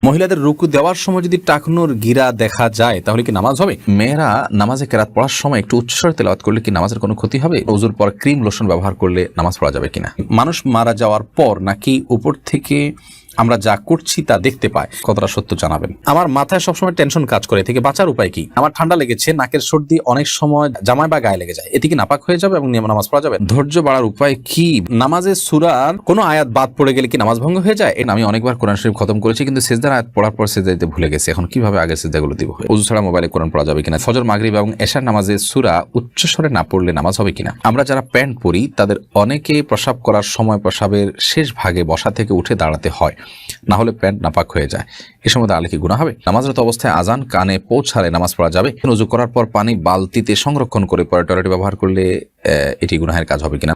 মহিলাদের রুকু দেওয়ার সময় যদি টাকনুর গিরা দেখা যায় তাহলে কি নামাজ হবে? মেয়েরা নামাজে কেরাত পড়ার সময় একটু উচ্চস্বরে তেলাওয়াত করলে কি নামাজের কোনো ক্ষতি হবে? ওযুর পর ক্রিম লোশন ব্যবহার করলে নামাজ পড়া যাবে কিনা? মানুষ মারা যাওয়ার পর নাকি উপর থেকে আমরা যা করছি তা দেখতে পাই, কতটা সত্য জানাবেন। আমার মাথায় সবসময় টেনশন কাজ করে, থেকে বাঁচার উপায় কি? আমার ঠান্ডা লেগেছে, নাকের সর্দি অনেক সময় জামায় বা গায়ে লেগে যায়, এতে কি নাপাক হয়ে যাবে এবং নামাজ পড়া যাবে? ধৈর্য বাড়ার উপায় কি? নামাজে সূরার কোনো আয়াত বাদ পড়ে গেলে কি নামাজ ভঙ্গ হয়ে যায়? আমি অনেকবার কোরআন শরীফ খতম করেছি, কিন্তু সিজদার আয়াত পড়ার পর সিজদা দিতে ভুলে গেছি। এখন কিভাবে আগের সিজদাগুলো দিব? ওযু ছাড়া মোবাইলে কোরআন পড়া যাবে কিনা? ফজর, মাগরিব এবং এশার নামাজে সূরা উচ্চস্বরে না পড়লে নামাজ হবে কিনা? আমরা যারা প্যান্ট পরি তাদের অনেকে প্রস্রাব করার সময় প্রস্রাবের শেষ ভাগে বসা থেকে উঠে দাঁড়াতে হয়, না হলে প্যান্ট নাপাক হয়ে যায়। এ সময় দাঁড়ালে কি গুনাহ হবে? নামাজরত অবস্থায় আজান কানে পৌঁছালে নামাজ পড়া যাবে? ওযু করার পর পানি বালতিতে সংরক্ষণ করে পরে টয়লেটে ব্যবহার করলে এটি গুনাহের কাজ হবে কিনা?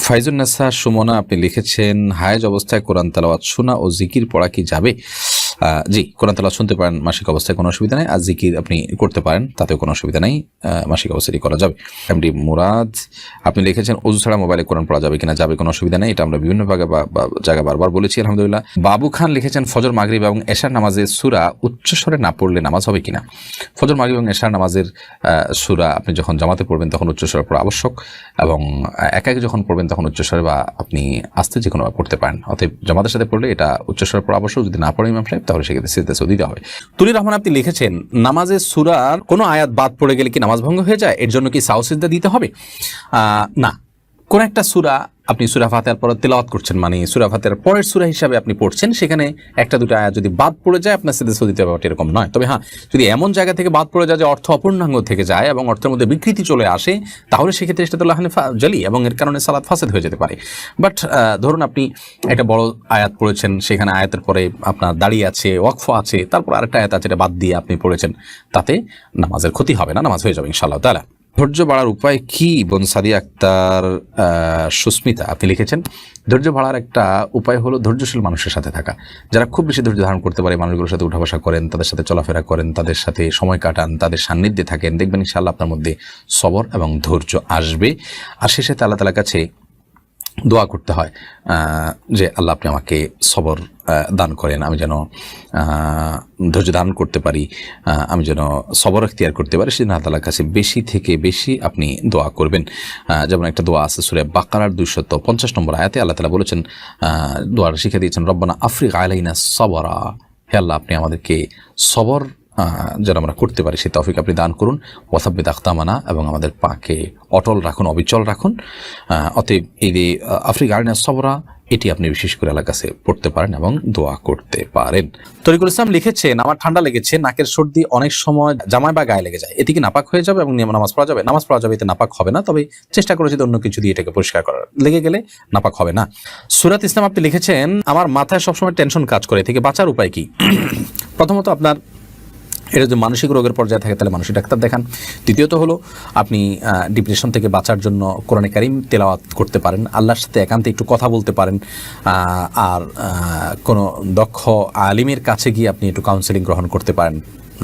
ফাইজুন নাসা সুমনা আপনি লিখেছেন, হায়েজ অবস্থায় কোরআন তেলাওয়াত শোনা ও জিকির পড়া কি যাবে? জি, কোরআন তেলাওয়াত শুনতে পারেন মাসিক অবস্থায়, কোনো অসুবিধা নেই। আর জিকির আপনি করতে পারেন, তাতেও কোনো অসুবিধা নেই, মাসিক অবস্থায় করা যাবে। এমডি মুরাদ আপনি লিখেছেন, ওযু ছাড়া মোবাইলে কোরআন পড়া যাবে কিনা? যাবে, কোনো অসুবিধা নেই। এটা আমরা বিভিন্ন জায়গায় বারবার বলেছি, আলহামদুলিল্লাহ। বাবু খান লিখেছেন, ফজর, মাগরিব এবং এশার নামাজে সূরা উচ্চস্বরে না পড়লে নামাজ হবে কিনা? ফজর, মাগরিব এবং এশার নামাজের সূরা আপনি যখন জামাতে পড়বেন তখন উচ্চস্বরে পড়া আবশ্যক, এবং একা যখন পড়বেন তখন উচ্চস্বরে বা আপনি আস্তে যে কোনো পড়তে পারেন। অতএব জামাতের সাথে পড়লে এটা উচ্চস্বরে পড়া আবশ্যক। যদি না পড়ে ইমাম সাহেব তাহলে সেক্ষেত্রে সিজদা দিতে হবে। তুলির রহমান আপনি লিখেছেন, নামাজে সূরার কোনো আয়াত বাদ পড়ে গেলে কি নামাজ ভঙ্গ হয়ে যায়? এর জন্য কি সাউ সিজদা দিতে হবে? না, কোন একটা সূরা আপনি সূরা ফাতিহার পর তেলাওয়াত করছেন, মানে সূরা ফাতিহার পরের সূরা হিসাবে আপনি পড়ছেন, সেখানে একটা দুটো আয়াত যদি বাদ পড়ে যায় আপনার সিজদা দিতে হবে, এরকম নয়। তবে হ্যাঁ, যদি এমন জায়গা থেকে বাদ পড়ে যায় যে অর্থ অপূর্ণাঙ্গ থেকে যায় এবং অর্থের মধ্যে বিকৃতি চলে আসে, তাহলে সেক্ষেত্রে সেটা তো লাহানে জালি এবং এর কারণে সালাত ফাসেদ হয়ে যেতে পারে। বাট ধরুন আপনি একটা বড় আয়াত পড়েছেন, সেখানে আয়াতের পরে আপনার দাঁড়িয়ে আছে, ওয়াকফ আছে, তারপর আরেকটা আয়াত আছে, এটা বাদ দিয়ে আপনি পড়েছেন, তাতে নামাজের ক্ষতি হবে না, নামাজ হয়ে যাবে ইনশাআল্লাহ তাআলা। ধৈর্য বাড়ার উপায় কি? বোন সাদিয়া আক্তার সুস্মিতা আপনি লিখেছেন, ধৈর্য বাড়ার একটা উপায় হলো ধৈর্যশীল মানুষের সাথে থাকা। যারা খুব বেশি ধৈর্য ধারণ করতে পারে, মানুষগুলোর সাথে উঠা বসা করেন, তাদের সাথে চলাফেরা করেন, তাদের সাথে সময় কাটান, তাদের সান্নিধ্যে থাকেন, দেখবেন ইনশাআল্লাহ আপনার মধ্যে সবর এবং ধৈর্য আসবে। আর শেষে আল্লাহ তাআলার কাছে দোয়া করতে হয় যে আল্লাহ আপনি আমাকে সবর দান করেন, আমি যেন ধৈর্য ধারণ করতে পারি, আমি যেন সবর এখতিয়ার করতে পারি। সেদিন আল্লাহ তাআলার কাছে বেশি থেকে বেশি আপনি দোয়া করবেন। যেমন একটা দোয়া আছে সূরা বাকারার 250 নম্বর আয়াতে আল্লাহ তাআলা বলেছেন, দোয়াটা শিখে দিয়েছেন, রব্বানা আফরিগ আলাইনা সবরা, হে আল্লাহ আপনি আমাদেরকে সবর যেন আমরা করতে পারি সেই তৌফিক আপনি দান করুন। ওয়াসাব্বিত আখতামানা, এবং আমাদের পাকে অটল রাখুন, অবিচল রাখুন। অতএব এই যে আফরিক আলিনা সবরা, এটি আপনি বিশেষ করে আল্লাহর কাছে পড়তে পারেন এবং দোয়া করতে পারেন। তরিকুল ইসলাম লিখেছেন, আমার ঠান্ডা লেগেছে, নাকের সর্দি অনেক সময় জামায় বা গায়ে লেগে যায়, এতে কি নাপাক হয়ে যাবে এবং নামাজ পড়া যাবে? নামাজ পড়া যাবে, এতে নাপাক হবে না, তবে চেষ্টা করেছি অন্য কিছু দিয়ে এটাকে পরিষ্কার করার, লেগে গেলে নাপাক হবে না। সুরাত ইসলাম আপনি লিখেছেন, আমার মাথায় সবসময় টেনশন কাজ করে, থেকে বাঁচার উপায় কি? প্রথমত আপনার এটা যদি মানসিক রোগের পর্যায়ে থাকে তাহলে মানসিক ডাক্তার দেখান। দ্বিতীয়ত হলো আপনি ডিপ্রেশন থেকে বাঁচার জন্য কোরআনে কারিম তেলাওয়াত করতে পারেন, আল্লাহর সাথে একান্তে একটু কথা বলতে পারেন, আর কোনো দক্ষ আলিমের কাছে গিয়ে আপনি একটু কাউন্সেলিং গ্রহণ করতে পারেন,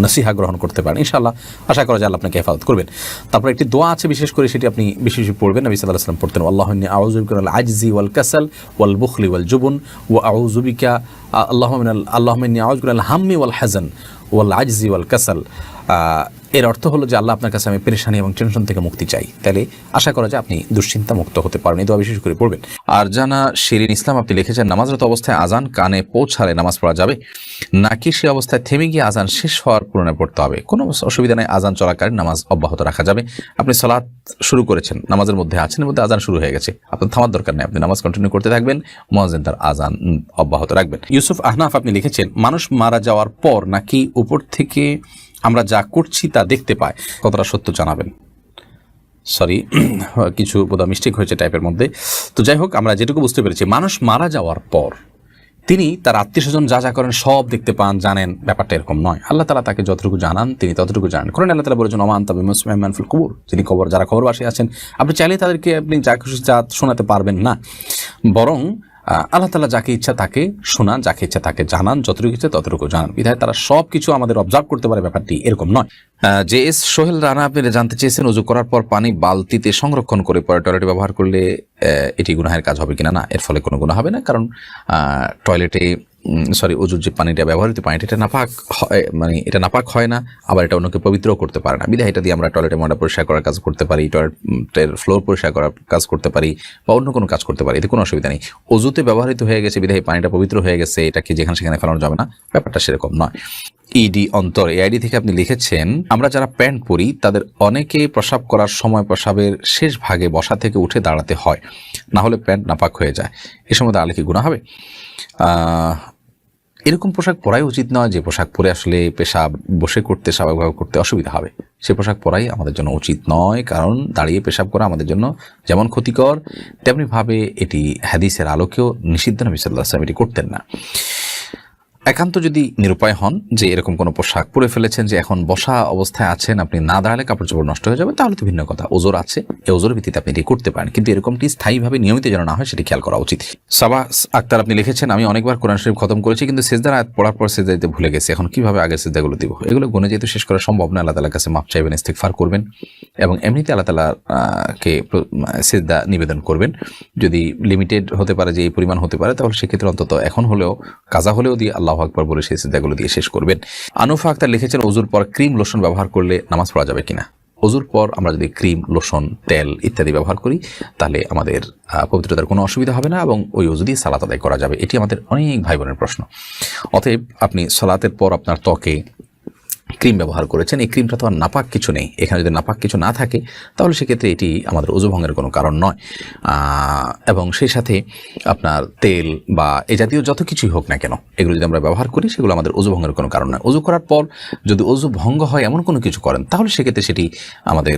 নসিহা গ্রহণ করতে পারেন। ইনশাআল্লাহ আশা করা যায় আল্লাহ আপনাকে হেফাজত করবেন। তারপর একটি দোয়া আছে, বিশেষ করে সেটি আপনি বেশি বেশি পড়বেন। নবী সাল্লাল্লাহু আলাইহি ওয়াসাল্লাম পড়তেন, আল্লাহুম্মা ইন্নী আউযু বিকা মিনাল আজজি ওয়াল কাসাল ওয়াল বুখলি ওয়াল জুবন ওয়া আউযু বিকা আল্লাহুম্মা ইন্নী আউযু বিকা মিনাল হাম্মি ওয়াল হাযান ওয়াল আজজি ওয়াল কাসাল। এর অর্থ হলো যে আল্লাহ আপনার কাছে আমি পেরেশানি এবং টেনশন থেকে মুক্তি চাই। তাহলে আশা করা যায় আপনি দুশ্চিন্তা মুক্ত হতে পারেন। এই দোয়া বিশেষ করে পড়বেন। আর জানা শিরিন ইসলাম আপনি লিখেছেন, নামাজরত অবস্থায় আজান কানে পৌঁছালে নামাজ পড়া যাবে নাকি সে অবস্থায় থেমে গিয়ে আজান শেষ হওয়ার পূরণে পড়তে হবে? কোনো অসুবিধা নেই, আজান চলাকালীন নামাজ অব্যাহত রাখা যাবে। আপনি সালাত শুরু করেছেন, নামাজের মধ্যে আছেন, এর মধ্যে আজান শুরু হয়ে গেছে, আপনার থামার দরকার নেই, আপনি নামাজ কন্টিনিউ করতে থাকবেন, মুয়াজ্জিন তার আজান অব্যাহত রাখবেন। ইউসুফ আহনাফ আপনি লিখেছেন, মানুষ মারা যাওয়ার পর নাকি উপর থেকে আমরা যা করছি তা দেখতে পাই, কতটা সত্য জানাবেন। সরি, কিছু বোধহয় মিস্টেক হয়েছে টাইপের মধ্যে। তো যাই হোক, আমরা যেটুকু বুঝতে পেরেছি, মানুষ মারা যাওয়ার পর তিনি তার আত্মীয় স্বজন যা যা করেন সব দেখতে পান, জানেন, ব্যাপারটা এরকম নয়। আল্লাহ তাআলা তাকে যতটুকু জানান তিনি ততটুকু জানেন। কারণ আল্লাহ তাআলা বলেছেন, ওমা আনতা বিমুসমিইন মান ফিল কুবুর, যিনি কবর, যারা কবরবাসী আছেন, আপনি চাইলে তাদেরকে আপনি যা খুশি যা শোনাতে পারবেন না, বরং আল্লাহ তাআলা যাকে ইচ্ছা তাকে শোনান, যাকে ইচ্ছা তাকে জানান, যতটুকু ইচ্ছা ততটুকু জানান। বিধায় তারা সব কিছু আমাদের অবজার্ভ করতে পারে, ব্যাপারটি এরকম নয়। জে এস সোহেল রানা আপনি জানতে চেয়েছেন, উজু করার পর পানি বালতিতে সংরক্ষণ করে পরে টয়লেটে ব্যবহার করলে এটি গুনাহের কাজ হবে কিনা? না, এর ফলে কোনো গুনাহ হবে না, কারণ টয়লেটে উজুর যে পানিটা ব্যবহৃত পানিটা এটা নাপাক হয়, মানে এটা নাপাক হয় না, আবার এটা অন্যকে পবিত্রও করতে পারে না। বিধায় এটা দিয়ে আমরা টয়লেটে ময়লা পরিষ্কার করার কাজ করতে পারি, টয়লেটের ফ্লোর পরিষ্কার করার কাজ করতে পারি, বা অন্য কোনো কাজ করতে পারি, এতে কোনো অসুবিধা নেই। অজুতে ব্যবহৃত হয়ে গেছে বিধায় পানিটা পবিত্র হয়ে গেছে, এটাকে যেখানে সেখানে ফেলানো যাবে না, ব্যাপারটা সেরকম নয়। ইডি অন্তর এই আইডি থেকে আপনি লিখেছেন, আমরা যারা প্যান্ট পরি তাদের অনেকে প্রস্রাব করার সময় প্রস্রাবের শেষ ভাগে বসা থেকে উঠে দাঁড়াতে হয়, না হলে প্যান্ট নাপাক হয়ে যায়, এ সময় দাঁড়ালে কি গুনাহ হবে? এরকম পোশাক পরাই উচিত নয় যে পোশাক পরে আসলে পেশাব বসে করতে স্বাভাবিকভাবে করতে অসুবিধা হবে, সে পোশাক পরাই আমাদের জন্য উচিত নয়, কারণ দাঁড়িয়ে পেশাব করা আমাদের জন্য যেমন ক্ষতিকর তেমনিভাবে এটি হাদিসের আলোকেও নিষিদ্ধ। নবী সাল্লাল্লাহু আলাইহি ওয়াসাল্লাম এটি করতেন না। একান্ত যদি নিরুপায় হন যে এরকম কোনো পোশাক পরে ফেলেছেন যে এখন বসা অবস্থায় আছেন, আপনি না দাঁড়ালে কাপড় চোপড় নষ্ট হয়ে যাবে, তাহলে তো ভিন্ন কথা, ওজোর আছে, এই ওজোর ভিত্তিতে আপনি এটি করতে পারেন, কিন্তু এরকমটি স্থায়ীভাবে নিয়মিত যেন না হয় সেটি খেয়াল করা উচিত। সাবাস আক্তার আপনি লিখেছেন, আমি অনেকবার কোরআন শরীফ খতম করেছি কিন্তু সিজদার আয়াত পড়ার পর সিজদা দিতে ভুলে গেছি, এখন কিভাবে আগের সিজদাগুলো দিব? এগুলো গুণে যেহেতু শেষ করা সম্ভব না, আল্লাহ তাআলার কাছে মাফ চাইবেন, ইস্তিগফার করবেন এবং এমনিতে আল্লাহ তাআলাকে সিজদা নিবেদন করবেন। যদি লিমিটেড হতে পারে যে এই পরিমাণ হতে পারে, তাহলে সেক্ষেত্রে অন্তত এখন হলেও কাজা হলেও দিয়ে আল্লাহু আকবার বলে সেই সিজদাগুলো দিয়ে শেষ করবেন। আনুফা আক্তার লিখেছেন, ওজুর পর ক্রিম লোশন ব্যবহার করলে নামাজ পড়া যাবে কিনা? ওজুর পর আমরা যদি ক্রিম, লোশন, তেল ইত্যাদি ব্যবহার করি তাহলে আমাদের পবিত্রতার কোনো অসুবিধা হবে না এবং ওই ওজু দিয়ে সালাত আদায় করা যাবে। এটি আমাদের অনেক ভাই বোনের প্রশ্ন। অতএব আপনি সালাতের পর আপনার ত্বকে ক্রিম ব্যবহার করেছেন, এই ক্রিমটা তো আর নাপাক কিছু নেই, এখানে যদি নাপাক কিছু না থাকে তাহলে সেক্ষেত্রে এটি আমাদের ওজু ভঙ্গের কোনো কারণ নয়। এবং সেই সাথে আপনার তেল বা এ জাতীয় যত কিছুই হোক না কেন, এগুলো যদি আমরা ব্যবহার করি সেগুলো আমাদের ওজু ভঙ্গের কোনো কারণ নয়। ওজু করার পর যদি ওজু ভঙ্গ হয় এমন কোনো কিছু করেন তাহলে সেক্ষেত্রে সেটি আমাদের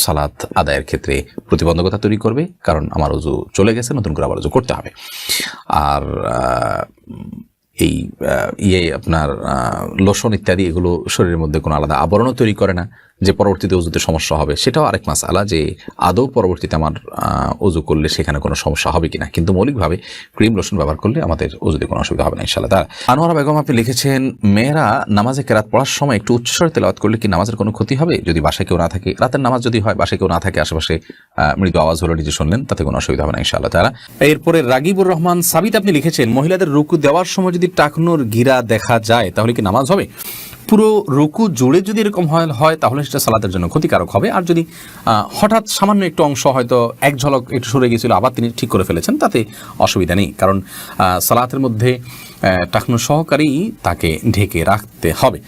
সালাত আদায়ের ক্ষেত্রে প্রতিবন্ধকতা তৈরি করবে, কারণ আমার ওজু চলে গেছে, নতুন করে আবার ওজু করতে হবে। আর এই আপনার লোশন ইত্যাদি এগুলো শরীরের মধ্যে কোনো আলাদা আবরণও তৈরি করে না যে পরবর্তীতে ওজুতে সমস্যা হবে, সেটাও আরেক মাসআলা যে আদৌ পরবর্তীতে আমার ওজু করলে সেখানে কোনো সমস্যা হবে কিনা, কিন্তু মৌলিকভাবে ক্রিম লোশন ব্যবহার করলে আমাদের ওজুতে কোনো অসুবিধা হবে না ইনশাআল্লাহ। তার আনোয়ারা বেগম আপনি লিখেছেন, মেয়েরা নামাজে কেরাত পড়ার সময় একটু উচ্চস্বরে তেলাওয়াত করলে কি নামাজের কোনো ক্ষতি হবে? যদি বাসায় কেউ না থাকে, রাতের নামাজ যদি হয়, বাসায় কেউ না থাকে, আশেপাশে মৃদু আওয়াজ হলো নিজে শুনলেন, তাতে কোনো অসুবিধা হবে না ইনশাআল্লাহ তাআলা। এরপরে রাগিবুর রহমান সাবিত আপনি লিখেছেন, মহিলাদের রুকু দেওয়ার সময় যদি টাকনুর গিরা দেখা যায় তাহলে কি নামাজ হবে? পুরো রুকু জুড়ে যদি এরকম হয় তাহলে সেটা সালাতের জন্য ক্ষতিকারক হবে। আর যদি হঠাৎ সামান্য একটু অংশ হয়তো এক ঝলক একটু সরে গিয়েছিল আবার তিনি ঠিক করে ফেলেছেন, তাতে অসুবিধা নেই, কারণ সালাতের মধ্যে টাকনু সহকারেই তাকে ঢেকে রাখতে হবে।